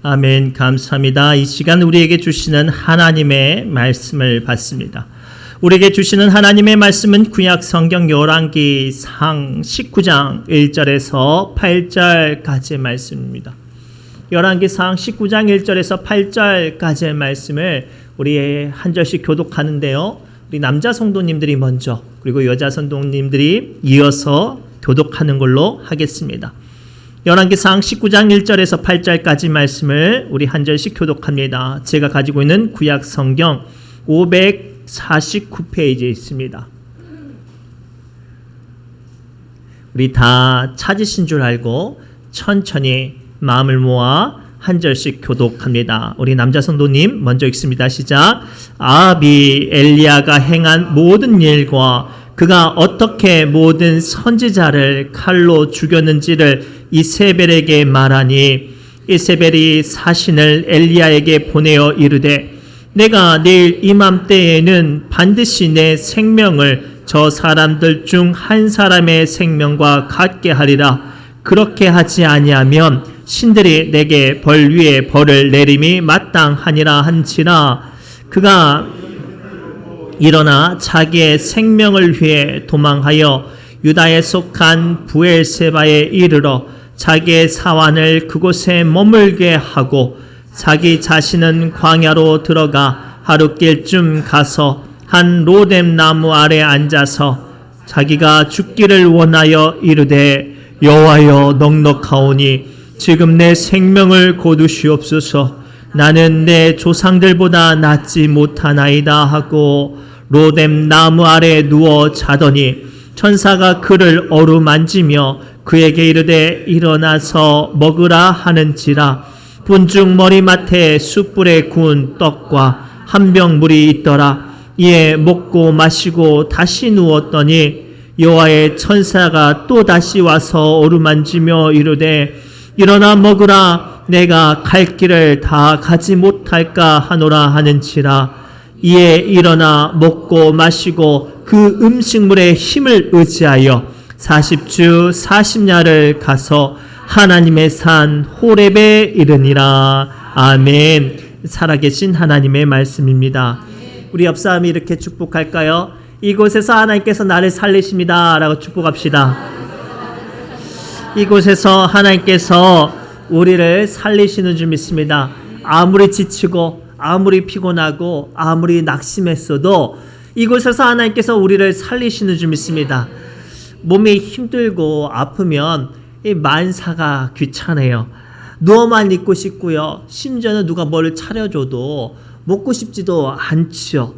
아멘. 감사합니다. 이 시간 우리에게 주시는 하나님의 말씀을 받습니다. 우리에게 주시는 하나님의 말씀은 구약 성경 열왕기상 19장 1절에서 8절까지의 말씀입니다. 열왕기상 19장 1절에서 8절까지의 말씀을 우리 한 절씩 교독하는데요. 우리 남자 성도님들이 먼저 그리고 여자 성도님들이 이어서 교독하는 걸로 하겠습니다. 열왕기상 19장 1절에서 8절까지 말씀을 우리 한 절씩 교독합니다. 제가 가지고 있는 구약 성경 549페이지에 있습니다. 우리 다 찾으신 줄 알고 천천히 마음을 모아 한 절씩 교독합니다. 우리 남자 성도님 먼저 읽습니다. 시작. 아합이 엘리야가 행한 모든 일과 그가 어떻게 모든 선지자를 칼로 죽였는지를 이세벨에게 말하니 이세벨이 사신을 엘리야에게 보내어 이르되 내가 내일 이맘때에는 반드시 내 생명을 저 사람들 중 한 사람의 생명과 같게 하리라. 그렇게 하지 아니하면 신들이 내게 벌 위에 벌을 내림이 마땅하니라 한지라. 그가 일어나 자기의 생명을 위해 도망하여 유다에 속한 부엘세바에 이르러 자기의 사환을 그곳에 머물게 하고 자기 자신은 광야로 들어가 하룻길쯤 가서 한 로뎀 나무 아래 앉아서 자기가 죽기를 원하여 이르되 여호와여 넉넉하오니 지금 내 생명을 거두시옵소서. 나는 내 조상들보다 낫지 못하나이다 하고 로뎀 나무 아래 누워 자더니 천사가 그를 어루만지며 그에게 이르되 일어나서 먹으라 하는지라. 분중 머리맡에 숯불에 구운 떡과 한 병 물이 있더라. 이에 먹고 마시고 다시 누웠더니 여호와의 천사가 또 다시 와서 어루만지며 이르되 일어나 먹으라. 내가 갈 길을 다 가지 못할까 하노라 하는지라. 이에 일어나 먹고 마시고 그 음식물의 힘을 의지하여 40주 40야를 가서 하나님의 산 호렙에 이르니라. 아멘. 살아계신 하나님의 말씀입니다. 우리 옆사람이 이렇게 축복할까요? 이곳에서 하나님께서 나를 살리십니다 라고 축복합시다. 이곳에서 하나님께서 우리를 살리시는 줄 믿습니다. 아무리 지치고 아무리 피곤하고 아무리 낙심했어도 이곳에서 하나님께서 우리를 살리시는 줄 믿습니다. 몸이 힘들고 아프면 이 만사가 귀찮아요. 누워만 있고 싶고요. 심지어는 누가 뭘 차려줘도 먹고 싶지도 않죠.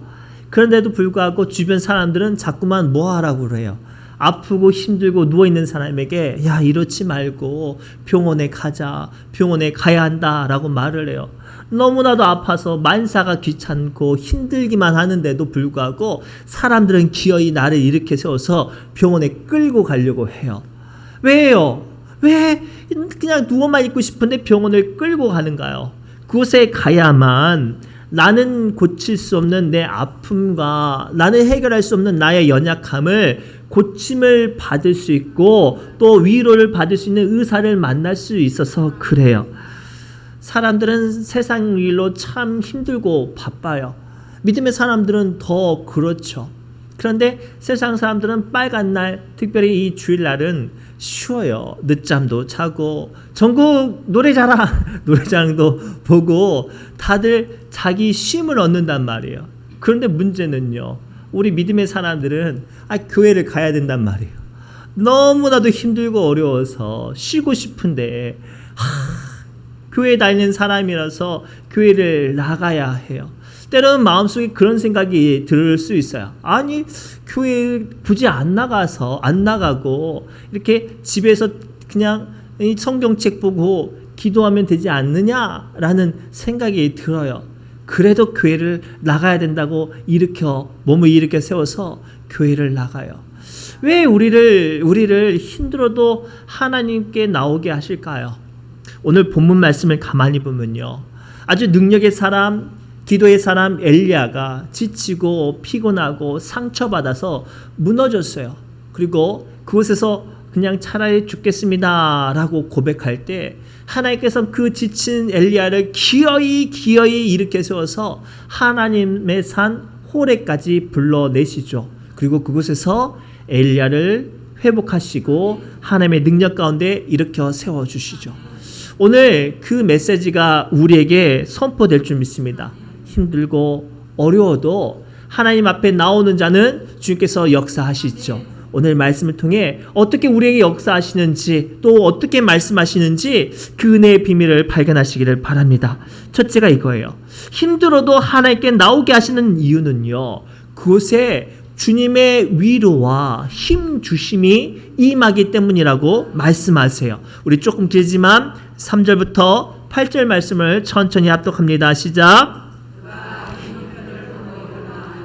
그런데도 불구하고 주변 사람들은 자꾸만 뭐 하라고 그래요. 아프고 힘들고 누워있는 사람에게 야 이렇지 말고 병원에 가자. 병원에 가야 한다라고 말을 해요. 너무나도 아파서 만사가 귀찮고 힘들기만 하는데도 불구하고 사람들은 기어이 나를 일으켜 세워서 병원에 끌고 가려고 해요. 왜요? 왜 그냥 누워만 있고 싶은데 병원을 끌고 가는가요? 그곳에 가야만 나는 고칠 수 없는 내 아픔과 나는 해결할 수 없는 나의 연약함을 고침을 받을 수 있고 또 위로를 받을 수 있는 의사를 만날 수 있어서 그래요. 사람들은 세상 일로 참 힘들고 바빠요. 믿음의 사람들은 더 그렇죠. 그런데 세상 사람들은 빨간 날, 특별히 이 주일날은 쉬어요. 늦잠도 자고 전국 노래장도 보고 다들 자기 쉼을 얻는단 말이에요. 그런데 문제는요. 우리 믿음의 사람들은 교회를 가야 된단 말이에요. 너무나도 힘들고 어려워서 쉬고 싶은데 교회 다니는 사람이라서 교회를 나가야 해요. 때로는 마음속에 그런 생각이 들 수 있어요. 아니 교회 굳이 안 나가고 이렇게 집에서 그냥 성경책 보고 기도하면 되지 않느냐라는 생각이 들어요. 그래도 교회를 나가야 된다고 몸을 일으켜 세워서 교회를 나가요. 왜 우리를 힘들어도 하나님께 나오게 하실까요? 오늘 본문 말씀을 가만히 보면요. 아주 능력의 사람, 기도의 사람 엘리야가 지치고 피곤하고 상처받아서 무너졌어요. 그리고 그곳에서 그냥 차라리 죽겠습니다 라고 고백할 때 하나님께서 그 지친 엘리야를 기어이 일으켜 세워서 하나님의 산 호렙까지 불러내시죠. 그리고 그곳에서 엘리야를 회복하시고 하나님의 능력 가운데 일으켜 세워주시죠. 오늘 그 메시지가 우리에게 선포될 줄 믿습니다. 힘들고 어려워도 하나님 앞에 나오는 자는 주님께서 역사하시죠. 오늘 말씀을 통해 어떻게 우리에게 역사하시는지 또 어떻게 말씀하시는지 그 은혜의 비밀을 발견하시기를 바랍니다. 첫째가 이거예요. 힘들어도 하나님께 나오게 하시는 이유는요, 그곳에 주님의 위로와 힘 주심이 임하기 때문이라고 말씀하세요. 우리 조금 길지만 3절부터 8절 말씀을 천천히 합독합니다. 시작.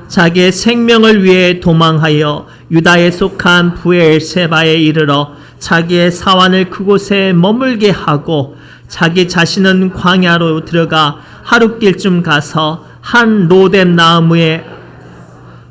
자기의 생명을 위해 도망하여 유다에 속한 브엘세바에 이르러 자기의 사환을 그곳에 머물게 하고 자기 자신은 광야로 들어가 하룻길쯤 가서 한 로뎀 나무에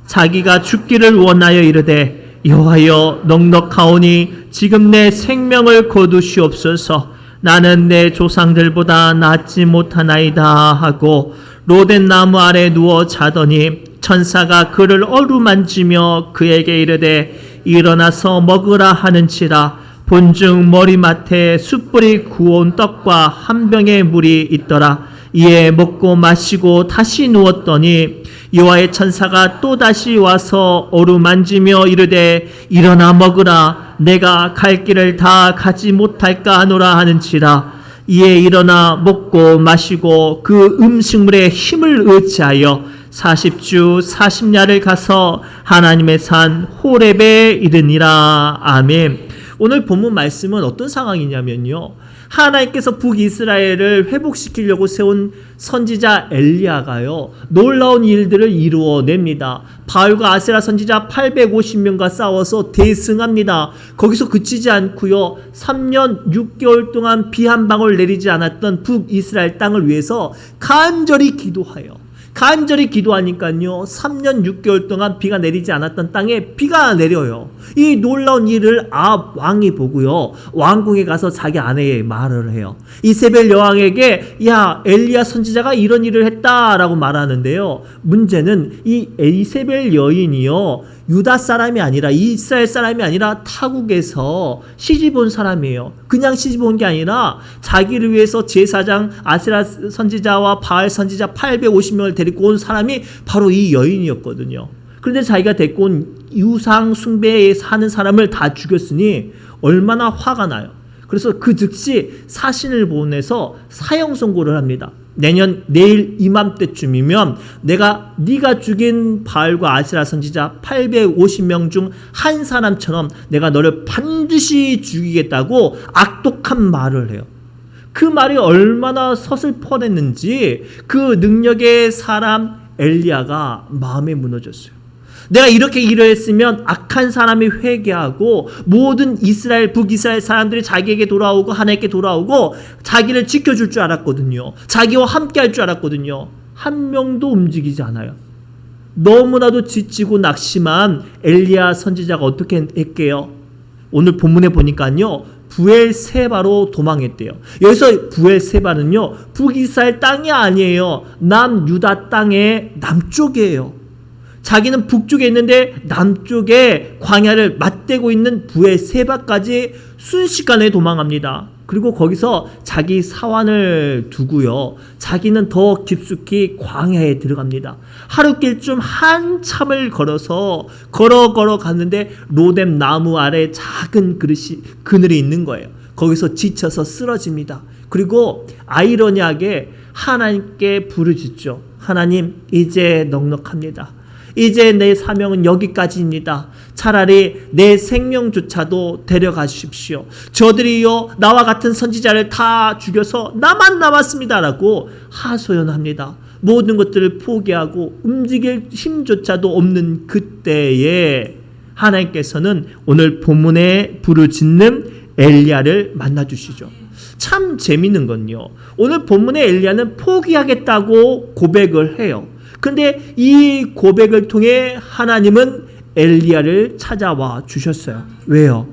자기가 죽기를 원하여 이르되 여호와여 넉넉하오니 지금 내 생명을 거두시옵소서. 나는 내 조상들보다 낫지 못하나이다 하고 로뎀 나무 아래 누워 자더니 천사가 그를 어루만지며 그에게 이르되 일어나서 먹으라 하는지라. 본즉 머리맡에 숯불이 구운 떡과 한 병의 물이 있더라. 이에 먹고 마시고 다시 누웠더니 여호와의 천사가 또다시 와서 어루만지며 이르되 일어나 먹으라. 내가 갈 길을 다 가지 못할까 하노라 하는지라. 이에 일어나 먹고 마시고 그 음식물에 힘을 의지하여 40주 40야를 가서 하나님의 산 호렙에 이르니라. 아멘. 오늘 본문 말씀은 어떤 상황이냐면요, 하나님께서 북이스라엘을 회복시키려고 세운 선지자 엘리야가요, 놀라운 일들을 이루어냅니다. 바알과 아세라 선지자 850명과 싸워서 대승합니다. 거기서 그치지 않고요, 3년 6개월 동안 비 한 방울 내리지 않았던 북이스라엘 땅을 위해서 간절히 기도하니까요 3년 6개월 동안 비가 내리지 않았던 땅에 비가 내려요. 이 놀라운 일을 아합 왕이 보고요, 왕궁에 가서 자기 아내의 말을 해요. 이세벨 여왕에게 야, 엘리야 선지자가 이런 일을 했다라고 말하는데요, 문제는 이 이세벨 여인이요, 유다 사람이 아니라 이스라엘 사람이 아니라 타국에서 시집 온 사람이에요. 그냥 시집 온 게 아니라 자기를 위해서 제사장 아세라 선지자와 바알 선지자 850명을 데리고 온 사람이 바로 이 여인이었거든요. 그런데 자기가 데리고 온 유상 숭배에 사는 사람을 다 죽였으니 얼마나 화가 나요. 그래서 그 즉시 사신을 보내서 사형 선고를 합니다. 내일 이맘때쯤이면 네가 죽인 바알과 아세라 선지자 850명 중 한 사람처럼 내가 너를 반드시 죽이겠다고 악독한 말을 해요. 그 말이 얼마나 서슬퍼냈는지 그 능력의 사람 엘리야가 마음에 무너졌어요. 내가 이렇게 일을 했으면 악한 사람이 회개하고 모든 이스라엘 북이스라엘 사람들이 자기에게 돌아오고 하나님께 돌아오고 자기를 지켜줄 줄 알았거든요. 자기와 함께 할 줄 알았거든요. 한 명도 움직이지 않아요. 너무나도 지치고 낙심한 엘리야 선지자가 어떻게 했게요? 오늘 본문에 보니까요, 브엘세바로 도망했대요. 여기서 브엘세바는요, 북이스라엘 땅이 아니에요. 남유다 땅의 남쪽이에요. 자기는 북쪽에 있는데 남쪽에 광야를 맞대고 있는 브엘세바까지 순식간에 도망합니다. 그리고 거기서 자기 사환을 두고요, 자기는 더 깊숙이 광야에 들어갑니다. 하룻길쯤 한참을 걸어서 걸어 갔는데 로뎀 나무 아래 작은 그늘이 있는 거예요. 거기서 지쳐서 쓰러집니다. 그리고 아이러니하게 하나님께 부르짖죠. 하나님, 이제 넉넉합니다. 이제 내 사명은 여기까지입니다. 차라리 내 생명조차도 데려가십시오. 저들이요, 나와 같은 선지자를 다 죽여서 나만 남았습니다 라고 하소연합니다. 모든 것들을 포기하고 움직일 힘조차도 없는 그때에 하나님께서는 오늘 본문에 부르짖는 엘리야를 만나주시죠. 참 재밌는 건요, 오늘 본문의 엘리야는 포기하겠다고 고백을 해요. 근데 이 고백을 통해 하나님은 엘리야를 찾아와 주셨어요. 왜요?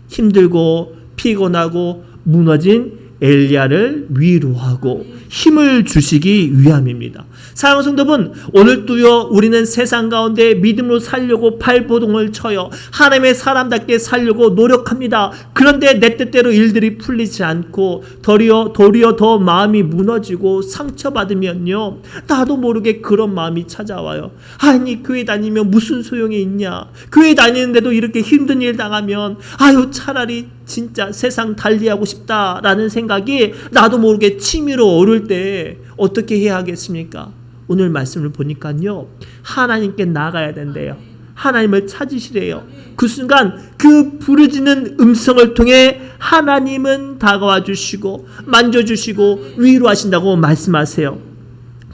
힘들고 피곤하고 무너진 엘리야를 위로하고 힘을 주시기 위함입니다. 사랑하는 성도분, 오늘도요 우리는 세상 가운데 믿음으로 살려고 발버둥을 쳐요. 하나님의 사람답게 살려고 노력합니다. 그런데 내 뜻대로 일들이 풀리지 않고 도리어 더 마음이 무너지고 상처받으면요 나도 모르게 그런 마음이 찾아와요. 아니 교회 다니면 무슨 소용이 있냐, 교회 다니는데도 이렇게 힘든 일 당하면 아유 차라리 진짜 세상 달리하고 싶다라는 생각이 나도 모르게 치밀어 오를 때 어떻게 해야 하겠습니까? 오늘 말씀을 보니까요 하나님께 나가야 된대요. 하나님을 찾으시래요. 그 순간 그 부르짖는 음성을 통해 하나님은 다가와 주시고 만져주시고 위로하신다고 말씀하세요.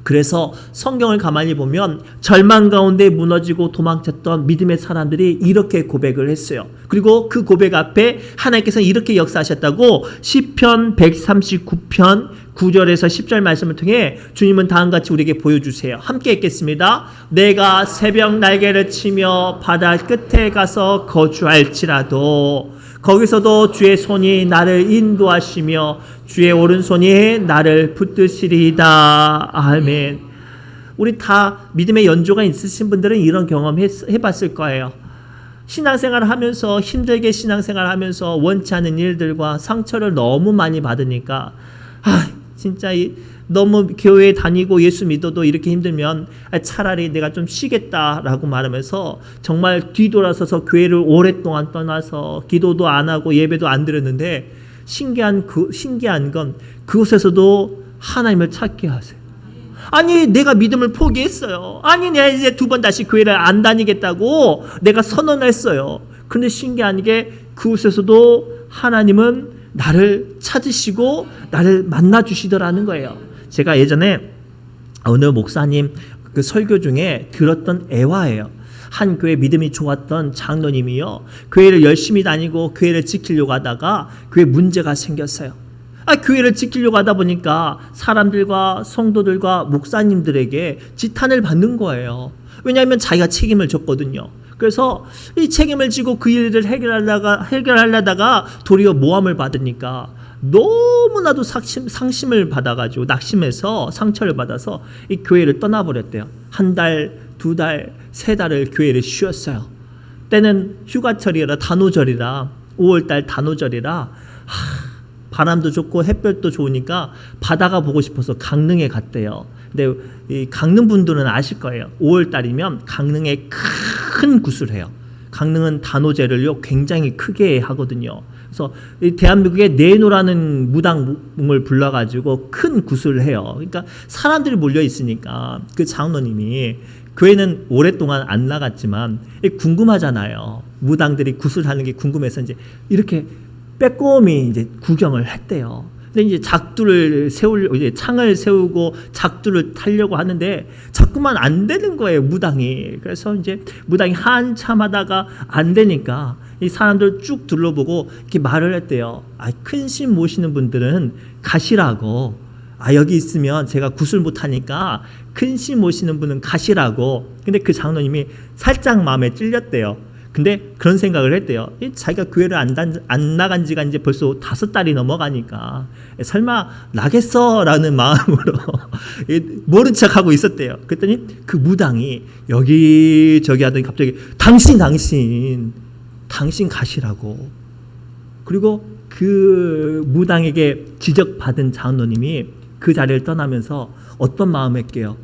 그래서 성경을 가만히 보면 절망 가운데 무너지고 도망쳤던 믿음의 사람들이 이렇게 고백을 했어요. 그리고 그 고백 앞에 하나님께서 이렇게 역사하셨다고 시편 139편 9절에서 10절 말씀을 통해 주님은 다음같이 우리에게 보여주세요. 함께 읽겠습니다. 내가 새벽 날개를 치며 바다 끝에 가서 거주할지라도 거기서도 주의 손이 나를 인도하시며 주의 오른손이 나를 붙드시리이다. 아멘. 우리 다 믿음의 연조가 있으신 분들은 이런 경험 해봤을 거예요. 신앙생활을 하면서 힘들게 신앙생활을 하면서 원치 않은 일들과 상처를 너무 많이 받으니까 진짜 너무 교회에 다니고 예수 믿어도 이렇게 힘들면 차라리 내가 좀 쉬겠다라고 말하면서 정말 뒤돌아서서 교회를 오랫동안 떠나서 기도도 안 하고 예배도 안 드렸는데 신기한 건 그곳에서도 하나님을 찾게 하세요. 아니 내가 믿음을 포기했어요. 아니 내가 이제 2번 다시 교회를 안 다니겠다고 내가 선언했어요. 그런데 신기한 게 그곳에서도 하나님은 나를 찾으시고 나를 만나주시더라는 거예요. 제가 예전에 어느 목사님 그 설교 중에 들었던 애화예요. 한 교회 믿음이 좋았던 장로님이요 교회를 열심히 다니고 교회를 지키려고 하다가 교회 문제가 생겼어요. 교회를 지키려고 하다 보니까 사람들과 성도들과 목사님들에게 지탄을 받는 거예요. 왜냐하면 자기가 책임을 졌거든요. 그래서 이 책임을 지고 그 일을 해결하려다가 도리어 모함을 받으니까 너무나도 상심을 받아가지고 낙심해서 상처를 받아서 이 교회를 떠나버렸대요. 1달, 2달, 3달을 교회를 쉬었어요. 때는 휴가철이라 단오절이라 5월달 단오절이라 바람도 좋고 햇볕도 좋으니까 바다가 보고 싶어서 강릉에 갔대요. 근데 이 강릉 분들은 아실 거예요. 5월달이면 강릉에 큰 굿을 해요. 강릉은 단오제를요 굉장히 크게 하거든요. 그래서 대한민국에 내노라는 무당을 불러가지고 큰 굿을 해요. 그러니까 사람들이 몰려 있으니까 그 장로님이 교회는 오랫동안 안 나갔지만 궁금하잖아요. 무당들이 굿을 하는 게 궁금해서 이제 이렇게 빼꼼히 이제 구경을 했대요. 근데 이제 이제 창을 세우고 작두를 타려고 하는데 자꾸만 안 되는 거예요, 무당이. 그래서 이제 무당이 한참 하다가 안 되니까 이 사람들 쭉 둘러보고 이렇게 말을 했대요. 큰 신 모시는 분들은 가시라고. 여기 있으면 제가 굿을 못 하니까 큰 신 모시는 분은 가시라고. 근데 그 장로님이 살짝 마음에 찔렸대요. 근데 그런 생각을 했대요. 자기가 교회를 안 나간 지가 이제 벌써 5달이 넘어가니까 설마 나겠어? 라는 마음으로 모른 척하고 있었대요. 그랬더니 그 무당이 여기저기 하더니 갑자기 당신 가시라고. 그리고 그 무당에게 지적받은 장로님이 그 자리를 떠나면서 어떤 마음했게요?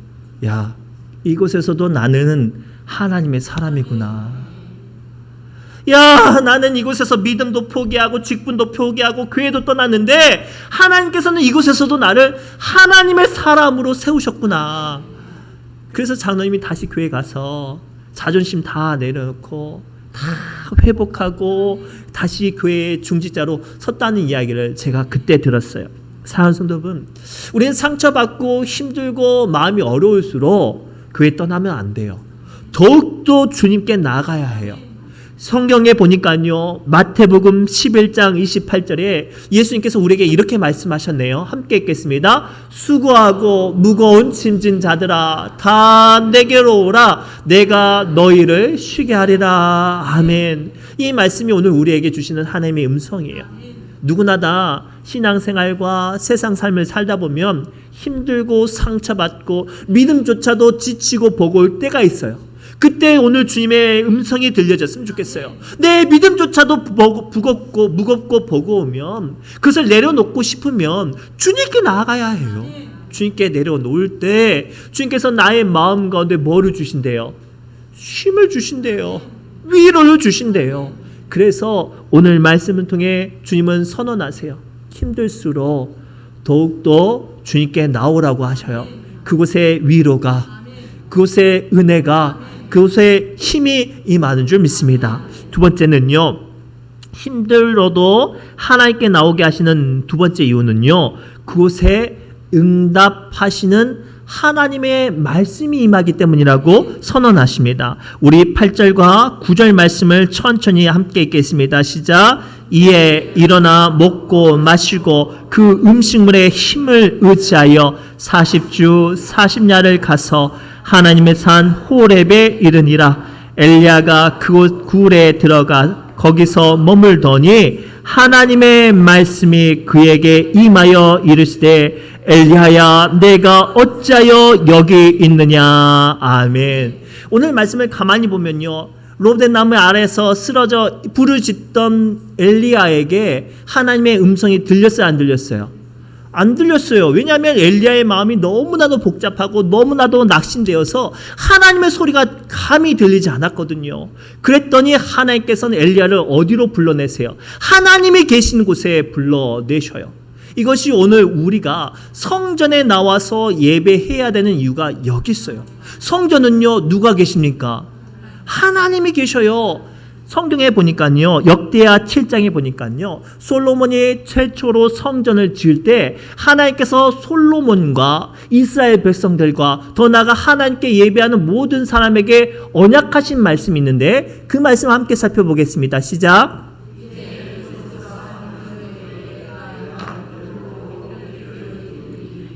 야, 이곳에서도 나는 하나님의 사람이구나. 야, 나는 이곳에서 믿음도 포기하고 직분도 포기하고 교회도 떠났는데 하나님께서는 이곳에서도 나를 하나님의 사람으로 세우셨구나. 그래서 장로님이 다시 교회 가서 자존심 다 내려놓고 다 회복하고 다시 교회의 중직자로 섰다는 이야기를 제가 그때 들었어요. 사랑하는 성도분, 우리는 상처받고 힘들고 마음이 어려울수록 교회 떠나면 안 돼요. 더욱더 주님께 나가야 해요. 성경에 보니까요, 마태복음 11장 28절에 예수님께서 우리에게 이렇게 말씀하셨네요. 함께 읽겠습니다. 수고하고 무거운 짐진 자들아, 다 내게로 오라. 내가 너희를 쉬게 하리라. 아멘. 이 말씀이 오늘 우리에게 주시는 하나님의 음성이에요. 누구나 다 신앙생활과 세상 삶을 살다 보면 힘들고 상처받고 믿음조차도 지치고 버거울 때가 있어요. 그때 오늘 주님의 음성이 들려졌으면 좋겠어요. 내 믿음조차도 무겁고 버거우면 그것을 내려놓고 싶으면 주님께 나아가야 해요. 주님께 내려놓을 때 주님께서 나의 마음 가운데 뭐를 주신대요? 쉼을 주신대요. 위로를 주신대요. 그래서 오늘 말씀을 통해 주님은 선언하세요. 힘들수록 더욱더 주님께 나오라고 하셔요. 그곳에 위로가, 그곳에 은혜가, 그곳에 힘이 임하는 줄 믿습니다. 두 번째는요, 힘들어도 하나님께 나오게 하시는 두 번째 이유는요, 그곳에 응답하시는 하나님의 말씀이 임하기 때문이라고 선언하십니다. 우리 8절과 9절 말씀을 천천히 함께 읽겠습니다. 시작. 이에 일어나 먹고 마시고 그 음식물의 힘을 의지하여 40주 40야를 가서 하나님의 산 호렙에 이르니라. 엘리야가 그곳 굴에 들어가 거기서 머물더니 하나님의 말씀이 그에게 임하여 이르시되 엘리야야 내가 어찌하여 여기 있느냐. 아멘. 오늘 말씀을 가만히 보면요, 로봇 나무 아래에서 쓰러져 부르짖던 엘리야에게 하나님의 음성이 들렸어요, 안 들렸어요? 안 들렸어요. 왜냐하면 엘리야의 마음이 너무나도 복잡하고 너무나도 낙심되어서 하나님의 소리가 감히 들리지 않았거든요. 그랬더니 하나님께서는 엘리야를 어디로 불러내세요? 하나님이 계신 곳에 불러내셔요. 이것이 오늘 우리가 성전에 나와서 예배해야 되는 이유가 여기 있어요. 성전은요, 누가 계십니까? 하나님이 계셔요. 성경에 보니까요, 역대하 7장에 보니까요, 솔로몬이 최초로 성전을 지을 때 하나님께서 솔로몬과 이스라엘 백성들과 더 나아가 하나님께 예배하는 모든 사람에게 언약하신 말씀이 있는데 그 말씀 함께 살펴보겠습니다. 시작.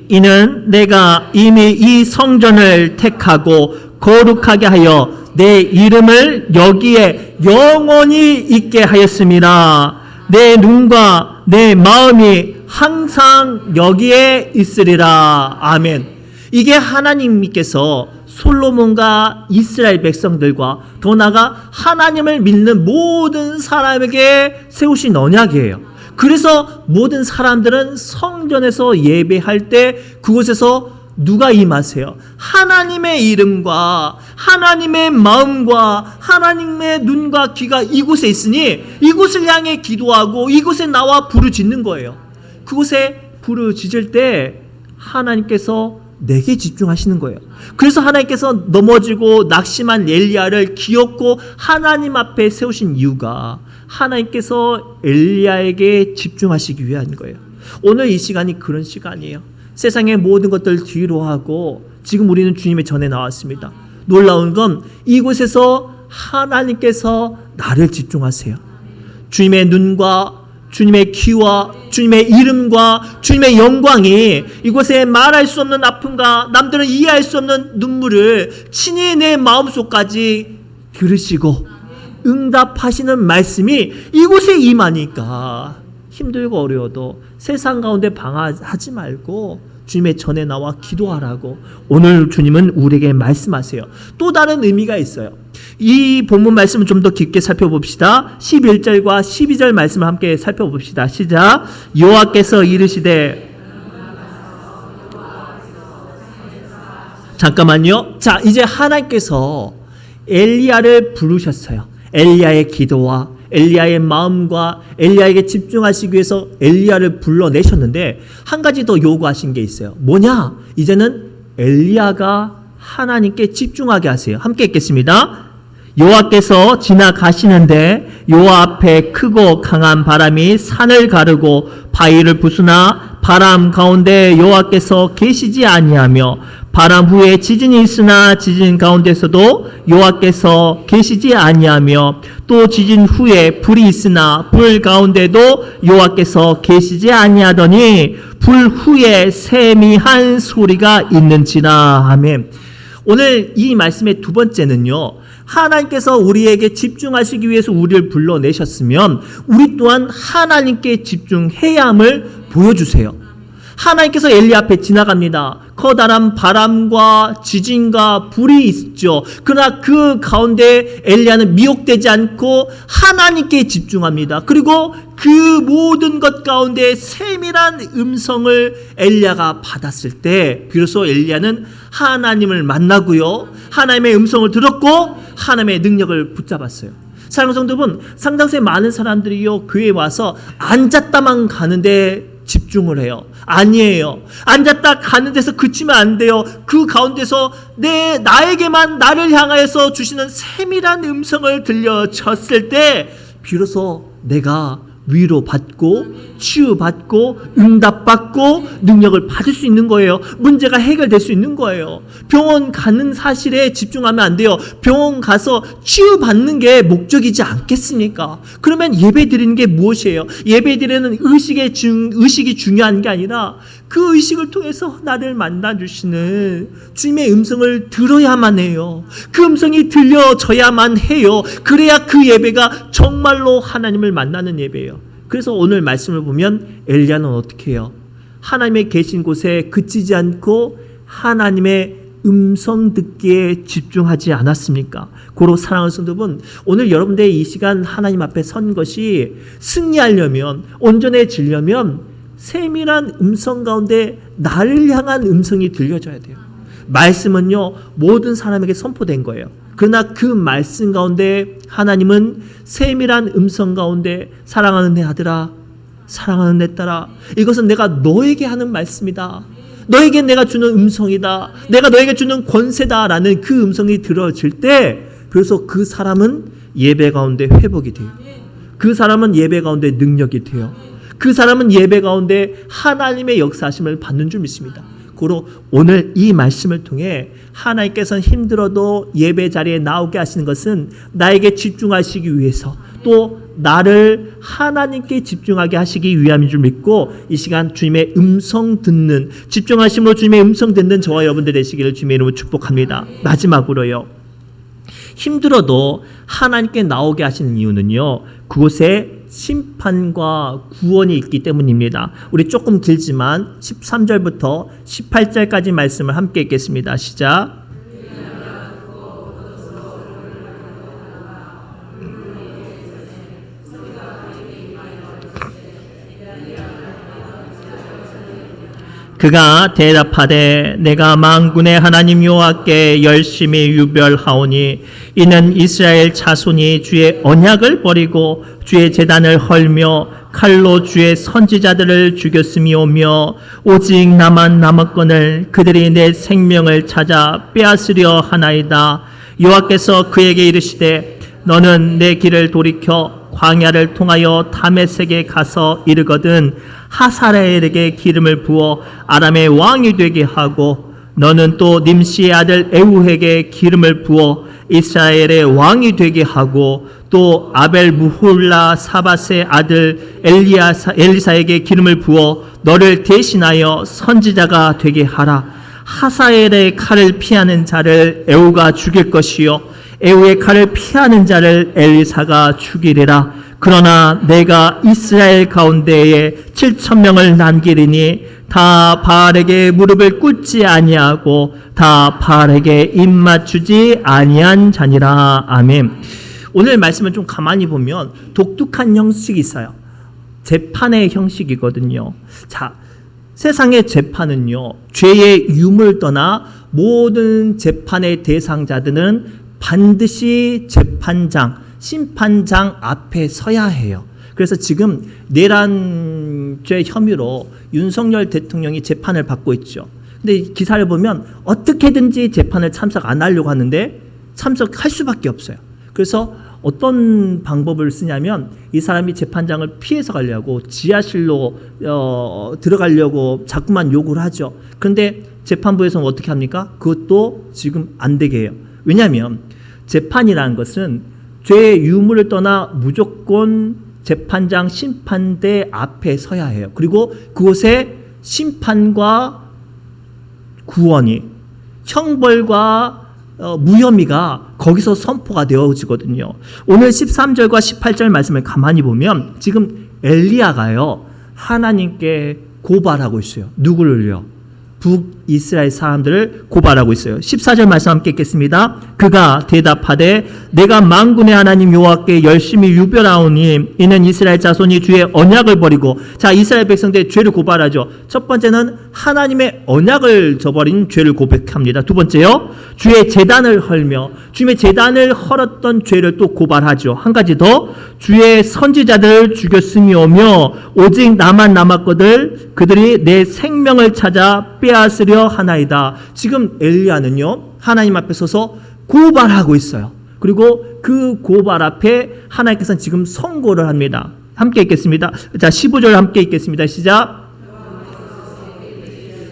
이는 내가 이미 이 성전을 택하고 거룩하게 하여 내 이름을 여기에 영원히 있게 하였음이라. 내 눈과 내 마음이 항상 여기에 있으리라. 아멘. 이게 하나님께서 솔로몬과 이스라엘 백성들과 더 나아가 하나님을 믿는 모든 사람에게 세우신 언약이에요. 그래서 모든 사람들은 성전에서 예배할 때 그곳에서 누가 임하세요? 하나님의 이름과 하나님의 마음과 하나님의 눈과 귀가 이곳에 있으니 이곳을 향해 기도하고 이곳에 나와 부르짖는 거예요. 그곳에 부르짖을 때 하나님께서 내게 집중하시는 거예요. 그래서 하나님께서 넘어지고 낙심한 엘리야를 기었고 하나님 앞에 세우신 이유가 하나님께서 엘리야에게 집중하시기 위한 거예요. 오늘 이 시간이 그런 시간이에요. 세상의 모든 것들을 뒤로 하고 지금 우리는 주님의 전에 나왔습니다. 놀라운 건 이곳에서 하나님께서 나를 집중하세요. 주님의 눈과 주님의 귀와 주님의 이름과 주님의 영광이 이곳에 말할 수 없는 아픔과 남들은 이해할 수 없는 눈물을 친히 내 마음속까지 들으시고 응답하시는 말씀이 이곳에 임하니까 힘들고 어려워도 세상 가운데 방황하지 말고 주님의 전에 나와 기도하라고 오늘 주님은 우리에게 말씀하세요. 또 다른 의미가 있어요. 이 본문 말씀을 좀 더 깊게 살펴봅시다. 11절과 12절 말씀을 함께 살펴봅시다. 시작. 여호와께서 이르시되 잠깐만요. 자, 이제 하나님께서 엘리야를 부르셨어요. 엘리야의 기도와 엘리야의 마음과 엘리야에게 집중하시기 위해서 엘리야를 불러내셨는데 한 가지 더 요구하신 게 있어요. 뭐냐? 이제는 엘리야가 하나님께 집중하게 하세요. 함께 읽겠습니다. 여호와께서 지나가시는데 여호와 앞에 크고 강한 바람이 산을 가르고 바위를 부수나 바람 가운데 여호와께서 계시지 아니하며 바람 후에 지진이 있으나 지진 가운데서도 여호와께서 계시지 아니하며 또 지진 후에 불이 있으나 불 가운데도 여호와께서 계시지 아니하더니 불 후에 세미한 소리가 있는지라. 아멘. 오늘 이 말씀의 두 번째는요, 하나님께서 우리에게 집중하시기 위해서 우리를 불러내셨으면 우리 또한 하나님께 집중해야 함을 보여주세요. 하나님께서 엘리 앞에 지나갑니다. 커다란 바람과 지진과 불이 있죠. 그러나 그 가운데 엘리야는 미혹되지 않고 하나님께 집중합니다. 그리고 그 모든 것 가운데 세밀한 음성을 엘리야가 받았을 때 비로소 엘리야는 하나님을 만나고요. 하나님의 음성을 들었고 하나님의 능력을 붙잡았어요. 사랑하는 성도분, 상당수의 많은 사람들이요 교회에 와서 앉았다만 가는데 집중을 해요. 아니에요. 앉았다 가는 데서 그치면 안 돼요. 그 가운데서 나에게만 나를 향하여서 주시는 세밀한 음성을 들려줬을 때 비로소 내가 위로받고 치유받고 응답받고 능력을 받을 수 있는 거예요. 문제가 해결될 수 있는 거예요. 병원 가는 사실에 집중하면 안 돼요. 병원 가서 치유받는 게 목적이지 않겠습니까? 그러면 예배 드리는 게 무엇이에요? 예배 드리는 의식이 중요한 게 아니라 그 의식을 통해서 나를 만나주시는 주님의 음성을 들어야만 해요. 그 음성이 들려져야만 해요. 그래야 그 예배가 정말로 하나님을 만나는 예배예요. 그래서 오늘 말씀을 보면 엘리야는 어떻게 해요? 하나님의 계신 곳에 그치지 않고 하나님의 음성 듣기에 집중하지 않았습니까? 고로 사랑하는 성도분, 오늘 여러분들의 이 시간 하나님 앞에 선 것이 승리하려면, 온전해지려면 세밀한 음성 가운데 나를 향한 음성이 들려져야 돼요. 말씀은요 모든 사람에게 선포된 거예요. 그러나 그 말씀 가운데 하나님은 세밀한 음성 가운데 사랑하는 내 아들아, 사랑하는 내 딸아, 이것은 내가 너에게 하는 말씀이다. 너에게 내가 주는 음성이다. 내가 너에게 주는 권세다라는 그 음성이 들어질 때 그래서 그 사람은 예배 가운데 회복이 돼요. 그 사람은 예배 가운데 능력이 돼요. 그 사람은 예배 가운데 하나님의 역사하심을 받는 줄 믿습니다. 고로 오늘 이 말씀을 통해 하나님께서는 힘들어도 예배 자리에 나오게 하시는 것은 나에게 집중하시기 위해서 또 나를 하나님께 집중하게 하시기 위함인 줄 믿고 이 시간 주님의 음성 듣는 집중하심으로 주님의 음성 듣는 저와 여러분들 되시기를 주님의 이름으로 축복합니다. 마지막으로요. 힘들어도 하나님께 나오게 하시는 이유는요. 그곳에 심판과 구원이 있기 때문입니다. 우리 조금 길지만 13절부터 18절까지 말씀을 함께 읽겠습니다. 시작. 그가 대답하되 내가 만군의 하나님 여호와께 열심히 유별하오니 이는 이스라엘 자손이 주의 언약을 버리고 주의 제단을 헐며 칼로 주의 선지자들을 죽였음이오며 오직 나만 남았거늘 그들이 내 생명을 찾아 빼앗으려 하나이다. 여호와께서 그에게 이르시되 너는 내 길을 돌이켜 광야를 통하여 다메섹에 가서 이르거든 하사엘에게 기름을 부어 아람의 왕이 되게 하고 너는 또 님시의 아들 에후에게 기름을 부어 이스라엘의 왕이 되게 하고 또 아벨 무홀라 사밧의 아들 엘리사에게 기름을 부어 너를 대신하여 선지자가 되게 하라. 하사엘의 칼을 피하는 자를 에후가 죽일 것이요 에후의 칼을 피하는 자를 엘리사가 죽이리라. 그러나 내가 이스라엘 가운데에 7,000명을 남기리니 다 바알에게 무릎을 꿇지 아니하고 다 바알에게 입맞추지 아니한 자니라. 아멘. 오늘 말씀을 좀 가만히 보면 독특한 형식이 있어요. 재판의 형식이거든요. 자, 세상의 재판은요, 죄의 유무를 떠나 모든 재판의 대상자들은 반드시 재판장, 심판장 앞에 서야 해요. 그래서 지금 내란죄 혐의로 윤석열 대통령이 재판을 받고 있죠. 근데 기사를 보면 어떻게든지 재판을 참석 안 하려고 하는데 참석할 수밖에 없어요. 그래서 어떤 방법을 쓰냐면 이 사람이 재판장을 피해서 가려고 지하실로 들어가려고 자꾸만 요구를 하죠. 그런데 재판부에서는 어떻게 합니까? 그것도 지금 안 되게 해요. 왜냐하면 재판이라는 것은 죄의 유무를 떠나 무조건 재판장 심판대 앞에 서야 해요. 그리고 그곳에 심판과 구원이, 형벌과 무혐의가 거기서 선포가 되어지거든요. 오늘 13절과 18절 말씀을 가만히 보면 지금 엘리야가요 하나님께 고발하고 있어요. 누구를요? 북이스라엘 사람들을 고발하고 있어요. 14절 말씀 함께 읽겠습니다. 그가 대답하되 내가 만군의 하나님 여호와께 열심히 유별하오니 이는 이스라엘 자손이 주의 언약을 버리고, 자, 이스라엘 백성들의 죄를 고발하죠. 첫 번째는 하나님의 언약을 저버린 죄를 고백합니다. 두 번째요, 주의 제단을 헐며 주의 제단을 헐었던 죄를 또 고발하죠. 한 가지 더, 주의 선지자들을 죽였으며며 오직 나만 남았거늘 그들이 내 생명을 찾아 빼앗으려 하나이다. 지금 엘리야는요 하나님 앞에 서서 고발하고 있어요. 그리고 그 고발 앞에 하나님께서는 지금 선고를 합니다. 함께 읽겠습니다. 자, 15절 함께 읽겠습니다. 시작.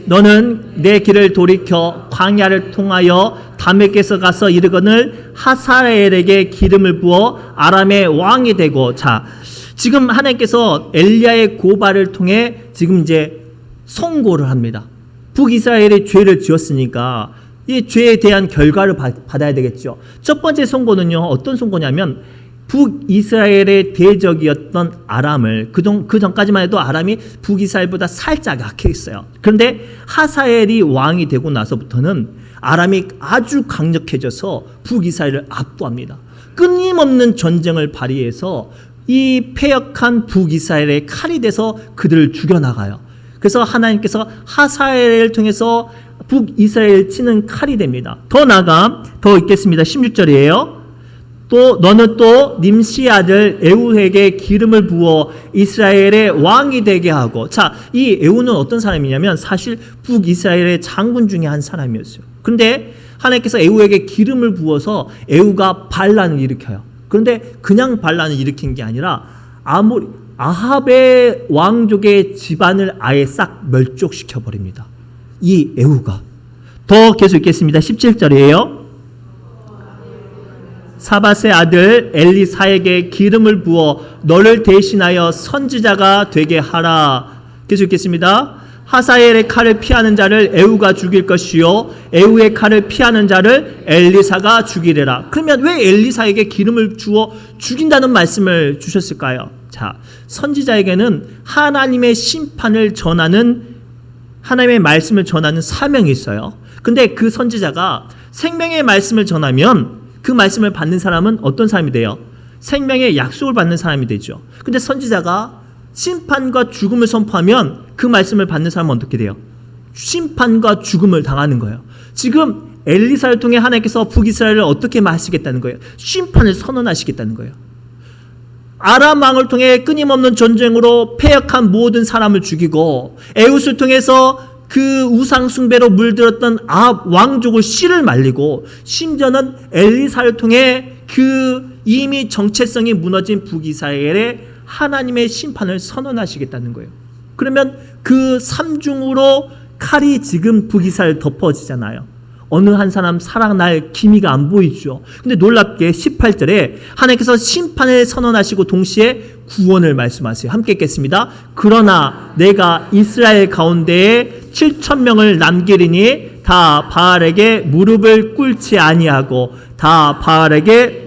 너는 내 길을 돌이켜 광야를 통하여 다메섹에서 가서 이르거늘 하사엘에게 기름을 부어 아람의 왕이 되고. 자, 지금 하나님께서 엘리야의 고발을 통해 지금 이제 선고를 합니다. 북이스라엘이 죄를 지었으니까 이 죄에 대한 결과를 받아야 되겠죠. 첫 번째 선고는요 어떤 선고냐면, 북이스라엘의 대적이었던 아람을, 그 전까지만 해도 아람이 북이스라엘보다 살짝 약해 있어요. 그런데 하사엘이 왕이 되고 나서부터는 아람이 아주 강력해져서 북이스라엘을 압도합니다. 끊임없는 전쟁을 발휘해서 이 패역한 북이스라엘의 칼이 돼서 그들을 죽여나가요. 그래서 하나님께서 하사엘을 통해서 북이스라엘을 치는 칼이 됩니다. 더 나아가 더 읽겠습니다. 16절이에요. 또 너는 또 님시 아들 에후에게 기름을 부어 이스라엘의 왕이 되게 하고. 자, 이 에후는 어떤 사람이냐면 사실 북이스라엘의 장군 중에 한 사람이었어요. 그런데 하나님께서 에후에게 기름을 부어서 에후가 반란을 일으켜요. 그런데 그냥 반란을 일으킨 게 아니라 아합의 왕족의 집안을 아예 싹 멸족시켜 버립니다. 이 에후가. 더 계속 읽겠습니다. 17절이에요. 사밧의 아들 엘리사에게 기름을 부어 너를 대신하여 선지자가 되게 하라. 계속 읽겠습니다. 하사엘의 칼을 피하는 자를 에후가 죽일 것이요 에후의 칼을 피하는 자를 엘리사가 죽이리라. 그러면 왜 엘리사에게 기름을 주어 죽인다는 말씀을 주셨을까요? 자, 선지자에게는 하나님의 심판을 전하는, 하나님의 말씀을 전하는 사명이 있어요. 근데 그 선지자가 생명의 말씀을 전하면 그 말씀을 받는 사람은 어떤 사람이 돼요? 생명의 약속을 받는 사람이 되죠. 근데 선지자가 심판과 죽음을 선포하면 그 말씀을 받는 사람은 어떻게 돼요? 심판과 죽음을 당하는 거예요. 지금 엘리사를 통해 하나님께서 북이스라엘을 어떻게 하시겠다는 거예요? 심판을 선언하시겠다는 거예요. 아람 왕을 통해 끊임없는 전쟁으로 패역한 모든 사람을 죽이고, 에훗을 통해서 그 우상 숭배로 물들었던 아합 왕족을 씨를 말리고, 심지어는 엘리사를 통해 그 이미 정체성이 무너진 북이스라엘에 하나님의 심판을 선언하시겠다는 거예요. 그러면 그 삼중으로 칼이 지금 북이스라엘 덮어지잖아요. 어느 한 사람 살아날 기미가 안 보이죠. 근데 놀랍게 18절에 하나님께서 심판을 선언하시고 동시에 구원을 말씀하세요. 함께 읽겠습니다. 그러나 내가 이스라엘 가운데에 7,000명을 남기리니 다 바알에게 무릎을 꿇지 아니하고 다 바알에게.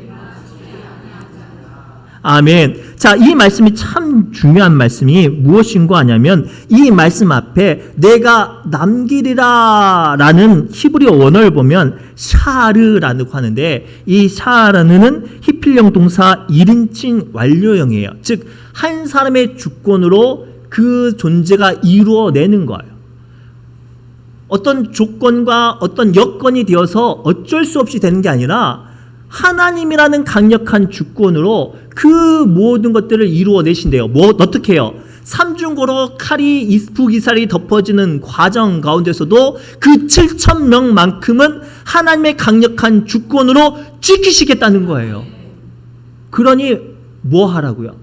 아멘. 자, 이 말씀이 참 중요한 말씀이 무엇인가 하냐면, 이 말씀 앞에 내가 남기리라 라는 히브리어 원어를 보면 샤르라고 하는데, 이 샤르는 히필령 동사 1인칭 완료형이에요. 즉 한 사람의 주권으로 그 존재가 이루어내는 거예요. 어떤 조건과 어떤 여건이 되어서 어쩔 수 없이 되는 게 아니라 하나님이라는 강력한 주권으로 그 모든 것들을 이루어내신대요. 어떻게 해요? 삼중고로 칼이 북이스라엘이 덮어지는 과정 가운데서도 그 7,000명만큼은 하나님의 강력한 주권으로 지키시겠다는 거예요. 그러니 뭐 하라고요?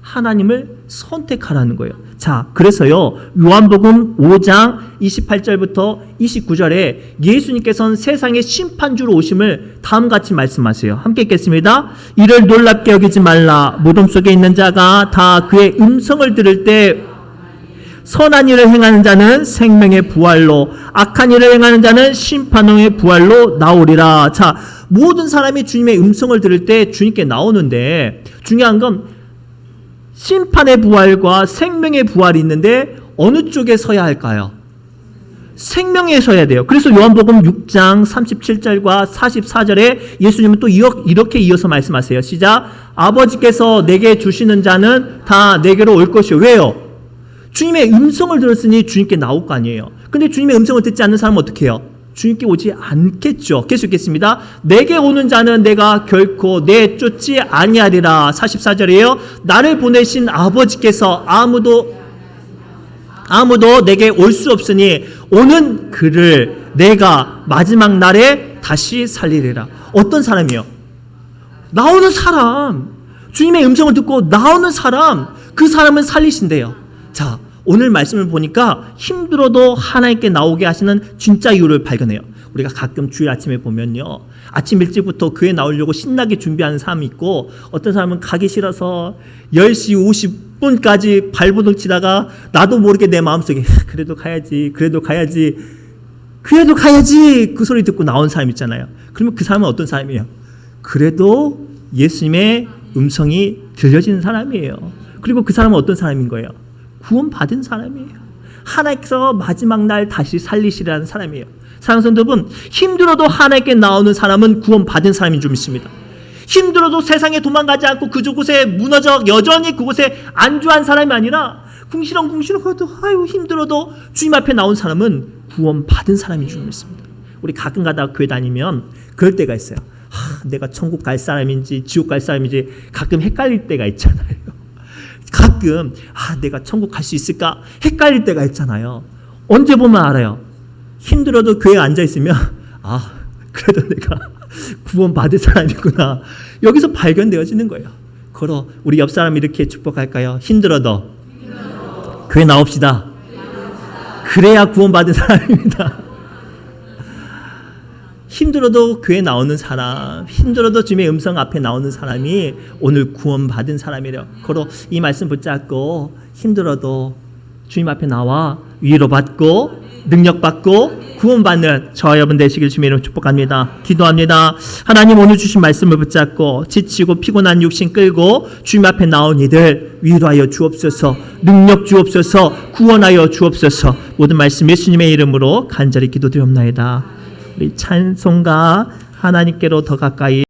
하나님을 선택하라는 거예요. 자, 그래서요 요한복음 5장 28절부터 29절에 예수님께서는 세상의 심판주로 오심을 다음같이 말씀하세요. 함께 읽겠습니다. 이를 놀랍게 여기지 말라. 무덤 속에 있는 자가 다 그의 음성을 들을 때 선한 일을 행하는 자는 생명의 부활로, 악한 일을 행하는 자는 심판의 부활로 나오리라. 자, 모든 사람이 주님의 음성을 들을 때 주님께 나오는데, 중요한 건 심판의 부활과 생명의 부활이 있는데 어느 쪽에 서야 할까요? 생명에 서야 돼요. 그래서 요한복음 6장 37절과 44절에 예수님은 또 이렇게 이어서 말씀하세요. 시작. 아버지께서 내게 주시는 자는 다 내게로 올 것이요. 왜요? 주님의 음성을 들었으니 주님께 나올 거 아니에요. 근데 주님의 음성을 듣지 않는 사람은 어떻게 해요? 주님께 오지 않겠죠. 계속 읽겠습니다. 내게 오는 자는 내가 결코 내쫓지 아니하리라. 44절이에요. 나를 보내신 아버지께서 아무도 내게 올 수 없으니 오는 그를 내가 마지막 날에 다시 살리리라. 어떤 사람이요? 나오는 사람. 주님의 음성을 듣고 나오는 사람. 그 사람은 살리신대요. 자, 오늘 말씀을 보니까 힘들어도 하나님께 나오게 하시는 진짜 이유를 발견해요. 우리가 가끔 주일 아침에 보면요, 아침 일찍부터 교회 나오려고 신나게 준비하는 사람이 있고, 어떤 사람은 가기 싫어서 10시 50분까지 발버둥 치다가 나도 모르게 내 마음속에 그래도 가야지 그 소리 듣고 나온 사람 있잖아요. 그러면 그 사람은 어떤 사람이에요? 그래도 예수님의 음성이 들려지는 사람이에요. 그리고 그 사람은 어떤 사람인 거예요? 구원받은 사람이에요. 하나님께서 마지막 날 다시 살리시라는 사람이에요. 사랑하는 여러분, 힘들어도 하나님께 나오는 사람은 구원받은 사람인 줄 믿습니다. 힘들어도 세상에 도망가지 않고 그곳에 무너져 여전히 그곳에 안주한 사람이 아니라 궁시렁궁시렁 아유 힘들어도 주님 앞에 나온 사람은 구원받은 사람인 줄 믿습니다. 우리 가끔 가다가 교회 다니면 그럴 때가 있어요. 내가 천국 갈 사람인지 지옥 갈 사람인지 가끔 헷갈릴 때가 있잖아요. 가끔 내가 천국 갈 수 있을까 헷갈릴 때가 있잖아요. 언제 보면 알아요. 힘들어도 교회에 앉아있으면 그래도 내가 구원받을 사람이구나. 여기서 발견되어지는 거예요. 걸어 우리 옆 사람 이렇게 축복할까요? 힘들어도 교회 나옵시다. 그래야 구원받은 사람입니다. 힘들어도 교회 나오는 사람, 힘들어도 주님의 음성 앞에 나오는 사람이 오늘 구원받은 사람이래요. 걸어 이 말씀 붙잡고 힘들어도 주님 앞에 나와 위로받고 능력받고 구원받는 저와 여러분 되시길 주님의 이름으로 축복합니다. 기도합니다. 하나님, 오늘 주신 말씀을 붙잡고 지치고 피곤한 육신 끌고 주님 앞에 나온 이들 위로하여 주옵소서, 능력 주옵소서, 구원하여 주옵소서. 모든 말씀 예수님의 이름으로 간절히 기도드리옵나이다. 우리 찬송가 하나님께로 더 가까이